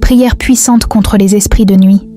prière puissante contre les esprits de nuit.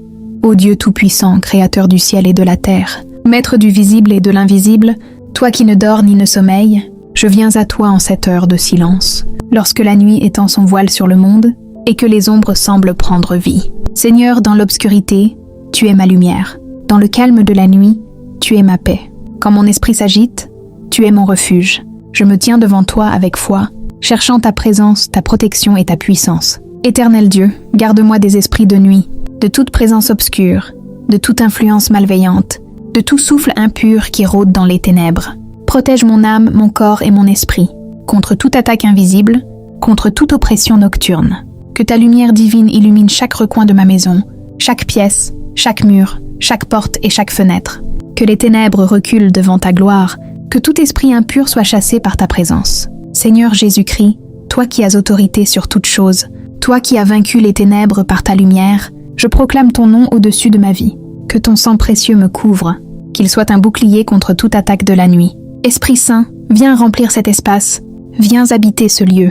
Ô Dieu Tout-Puissant, Créateur du ciel et de la terre, Maître du visible et de l'invisible, toi qui ne dors ni ne sommeilles, je viens à toi en cette heure de silence, lorsque la nuit étend son voile sur le monde et que les ombres semblent prendre vie. Seigneur, dans l'obscurité, tu es ma lumière. Dans le calme de la nuit, tu es ma paix. Quand mon esprit s'agite, tu es mon refuge. Je me tiens devant toi avec foi, cherchant ta présence, ta protection et ta puissance. Éternel Dieu, garde-moi des esprits de nuit, de toute présence obscure, de toute influence malveillante, de tout souffle impur qui rôde dans les ténèbres. Protège mon âme, mon corps et mon esprit, contre toute attaque invisible, contre toute oppression nocturne. Que ta lumière divine illumine chaque recoin de ma maison, chaque pièce, chaque mur, chaque porte et chaque fenêtre. Que les ténèbres reculent devant ta gloire, que tout esprit impur soit chassé par ta présence. Seigneur Jésus-Christ, toi qui as autorité sur toute chose, toi qui as vaincu les ténèbres par ta lumière, je proclame ton nom au-dessus de ma vie. Que ton sang précieux me couvre, qu'il soit un bouclier contre toute attaque de la nuit. Esprit Saint, viens remplir cet espace, viens habiter ce lieu,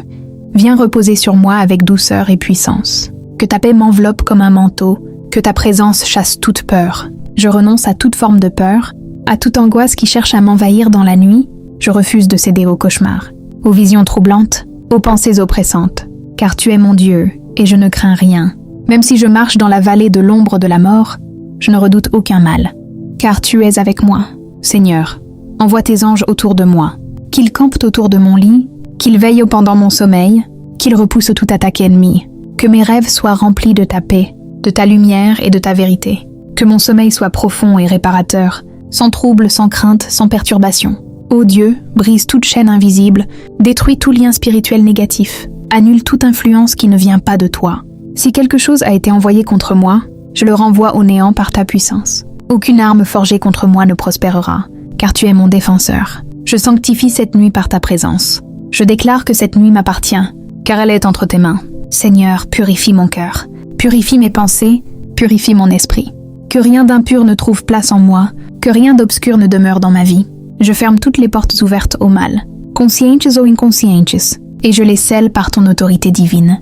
viens reposer sur moi avec douceur et puissance. Que ta paix m'enveloppe comme un manteau, que ta présence chasse toute peur. Je renonce à toute forme de peur, à toute angoisse qui cherche à m'envahir dans la nuit. Je refuse de céder aux cauchemars, aux visions troublantes, aux pensées oppressantes. Car tu es mon Dieu, et je ne crains rien. Même si je marche dans la vallée de l'ombre de la mort, je ne redoute aucun mal. Car tu es avec moi, Seigneur. Envoie tes anges autour de moi, qu'ils campent autour de mon lit, qu'ils veillent pendant mon sommeil, qu'ils repoussent toute attaque ennemie. Que mes rêves soient remplis de ta paix, de ta lumière et de ta vérité. Que mon sommeil soit profond et réparateur, sans trouble, sans crainte, sans perturbation. Ô Dieu, brise toute chaîne invisible, détruis tout lien spirituel négatif, annule toute influence qui ne vient pas de toi. Si quelque chose a été envoyé contre moi, je le renvoie au néant par ta puissance. Aucune arme forgée contre moi ne prospérera, car tu es mon défenseur. Je sanctifie cette nuit par ta présence. Je déclare que cette nuit m'appartient, car elle est entre tes mains. Seigneur, purifie mon cœur, purifie mes pensées, purifie mon esprit. Que rien d'impur ne trouve place en moi, que rien d'obscur ne demeure dans ma vie. Je ferme toutes les portes ouvertes au mal, conscientes ou inconscientes, et je les scelle par ton autorité divine.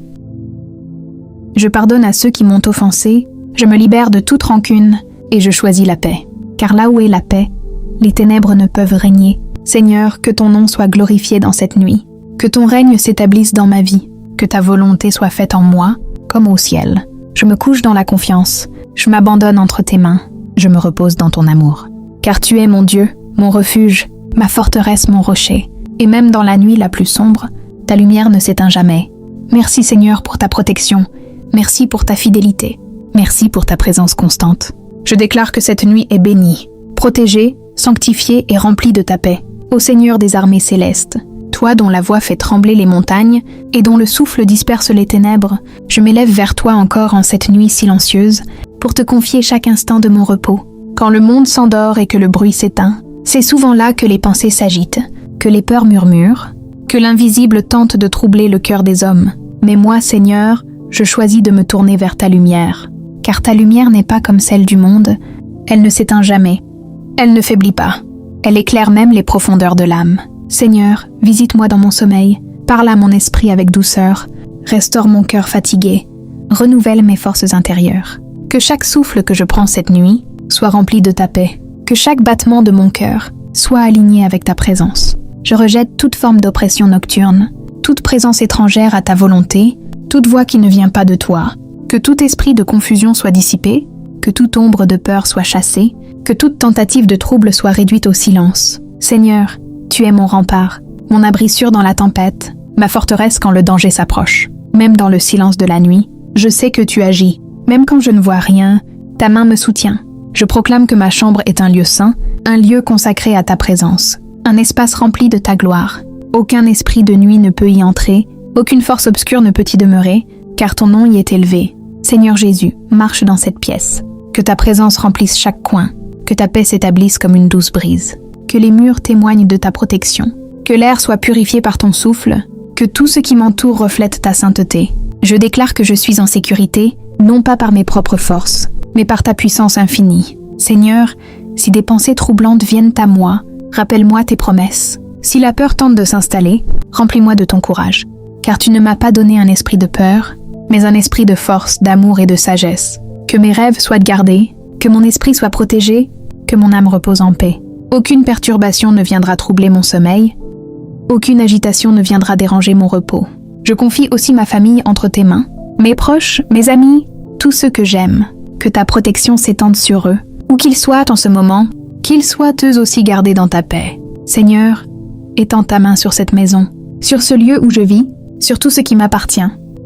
Je pardonne à ceux qui m'ont offensé, je me libère de toute rancune, et je choisis la paix. Car là où est la paix, les ténèbres ne peuvent régner. Seigneur, que ton nom soit glorifié dans cette nuit, que ton règne s'établisse dans ma vie, que ta volonté soit faite en moi, comme au ciel. Je me couche dans la confiance, je m'abandonne entre tes mains, je me repose dans ton amour. Car tu es mon Dieu, mon refuge, ma forteresse, mon rocher, et même dans la nuit la plus sombre, ta lumière ne s'éteint jamais. Merci Seigneur pour ta protection, merci pour ta fidélité, merci pour ta présence constante. Je déclare que cette nuit est bénie, protégée, sanctifiée et remplie de ta paix. Ô Seigneur des armées célestes, toi dont la voix fait trembler les montagnes et dont le souffle disperse les ténèbres, je m'élève vers toi encore en cette nuit silencieuse pour te confier chaque instant de mon repos. Quand le monde s'endort et que le bruit s'éteint, c'est souvent là que les pensées s'agitent, que les peurs murmurent, que l'invisible tente de troubler le cœur des hommes. Mais moi, Seigneur, je choisis de me tourner vers ta lumière, car ta lumière n'est pas comme celle du monde, elle ne s'éteint jamais, elle ne faiblit pas, elle éclaire même les profondeurs de l'âme. Seigneur, visite-moi dans mon sommeil, parle à mon esprit avec douceur, restaure mon cœur fatigué, renouvelle mes forces intérieures. Que chaque souffle que je prends cette nuit soit rempli de ta paix, que chaque battement de mon cœur soit aligné avec ta présence. Je rejette toute forme d'oppression nocturne, toute présence étrangère à ta volonté, toute voix qui ne vient pas de toi. Que tout esprit de confusion soit dissipé, que toute ombre de peur soit chassée, que toute tentative de trouble soit réduite au silence. Seigneur, tu es mon rempart, mon abri sûr dans la tempête, ma forteresse quand le danger s'approche. Même dans le silence de la nuit, je sais que tu agis. Même quand je ne vois rien, ta main me soutient. Je proclame que ma chambre est un lieu saint, un lieu consacré à ta présence, un espace rempli de ta gloire. Aucun esprit de nuit ne peut y entrer, aucune force obscure ne peut y demeurer, car ton nom y est élevé. Seigneur Jésus, marche dans cette pièce. Que ta présence remplisse chaque coin, que ta paix s'établisse comme une douce brise. Que les murs témoignent de ta protection, que l'air soit purifié par ton souffle, que tout ce qui m'entoure reflète ta sainteté. Je déclare que je suis en sécurité, non pas par mes propres forces, mais par ta puissance infinie. Seigneur, si des pensées troublantes viennent à moi, rappelle-moi tes promesses. Si la peur tente de s'installer, remplis-moi de ton courage. Car tu ne m'as pas donné un esprit de peur, mais un esprit de force, d'amour et de sagesse. Que mes rêves soient gardés, que mon esprit soit protégé, que mon âme repose en paix. Aucune perturbation ne viendra troubler mon sommeil, aucune agitation ne viendra déranger mon repos. Je confie aussi ma famille entre tes mains, mes proches, mes amis, tous ceux que j'aime. Que ta protection s'étende sur eux, où qu'ils soient en ce moment, qu'ils soient eux aussi gardés dans ta paix. Seigneur, étends ta main sur cette maison, sur ce lieu où je vis, sur tout ce qui m'appartient.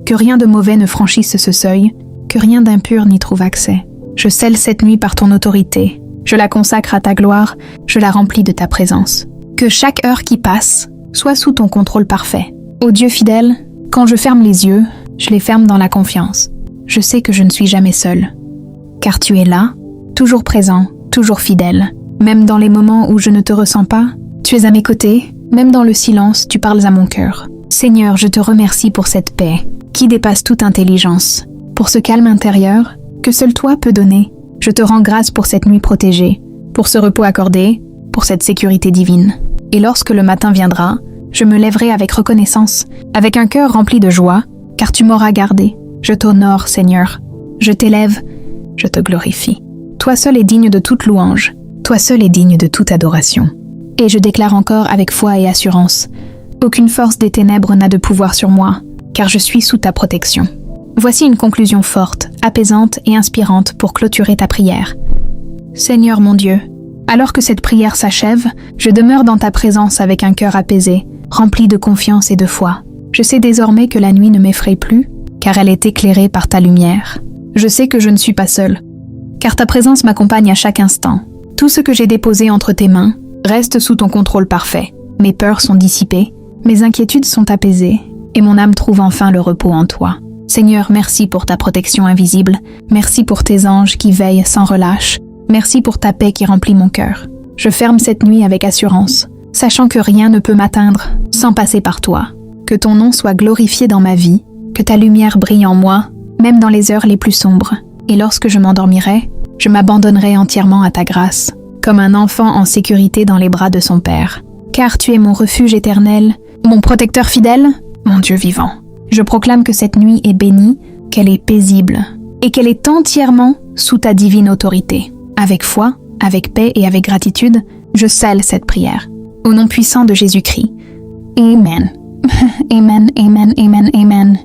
Que rien de mauvais ne franchisse ce seuil, que rien d'impur n'y trouve accès. Je scelle cette nuit par ton autorité. Je la consacre à ta gloire, je la remplis de ta présence. Que chaque heure qui passe soit sous ton contrôle parfait. Ô Dieu fidèle, quand je ferme les yeux, je les ferme dans la confiance. Je sais que je ne suis jamais seule. Car tu es là, toujours présent, toujours fidèle. Même dans les moments où je ne te ressens pas, tu es à mes côtés, même dans le silence, tu parles à mon cœur. Seigneur, je te remercie pour cette paix qui dépasse toute intelligence, pour ce calme intérieur que seul toi peux donner. Je te rends grâce pour cette nuit protégée, pour ce repos accordé, pour cette sécurité divine. Et lorsque le matin viendra, je me lèverai avec reconnaissance, avec un cœur rempli de joie, car tu m'auras gardé. Je t'honore, Seigneur. Je t'élève, je te glorifie. Toi seul es digne de toute louange, toi seul es digne de toute adoration. Et je déclare encore avec foi et assurance, aucune force des ténèbres n'a de pouvoir sur moi, car je suis sous ta protection. Voici une conclusion forte, apaisante et inspirante pour clôturer ta prière. Seigneur mon Dieu, alors que cette prière s'achève, je demeure dans ta présence avec un cœur apaisé, rempli de confiance et de foi. Je sais désormais que la nuit ne m'effraie plus, car elle est éclairée par ta lumière. Je sais que je ne suis pas seule, car ta présence m'accompagne à chaque instant. Tout ce que j'ai déposé entre tes mains reste sous ton contrôle parfait. Mes peurs sont dissipées, mes inquiétudes sont apaisées, et mon âme trouve enfin le repos en toi. Seigneur, merci pour ta protection invisible, merci pour tes anges qui veillent sans relâche, merci pour ta paix qui remplit mon cœur. Je ferme cette nuit avec assurance, sachant que rien ne peut m'atteindre sans passer par toi. Que ton nom soit glorifié dans ma vie, que ta lumière brille en moi, même dans les heures les plus sombres. Et lorsque je m'endormirai, je m'abandonnerai entièrement à ta grâce, comme un enfant en sécurité dans les bras de son Père. Car tu es mon refuge éternel, mon protecteur fidèle, mon Dieu vivant. Je proclame que cette nuit est bénie, qu'elle est paisible, et qu'elle est entièrement sous ta divine autorité. Avec foi, avec paix et avec gratitude, je scelle cette prière. Au nom puissant de Jésus-Christ. Amen. Amen, amen, amen, amen.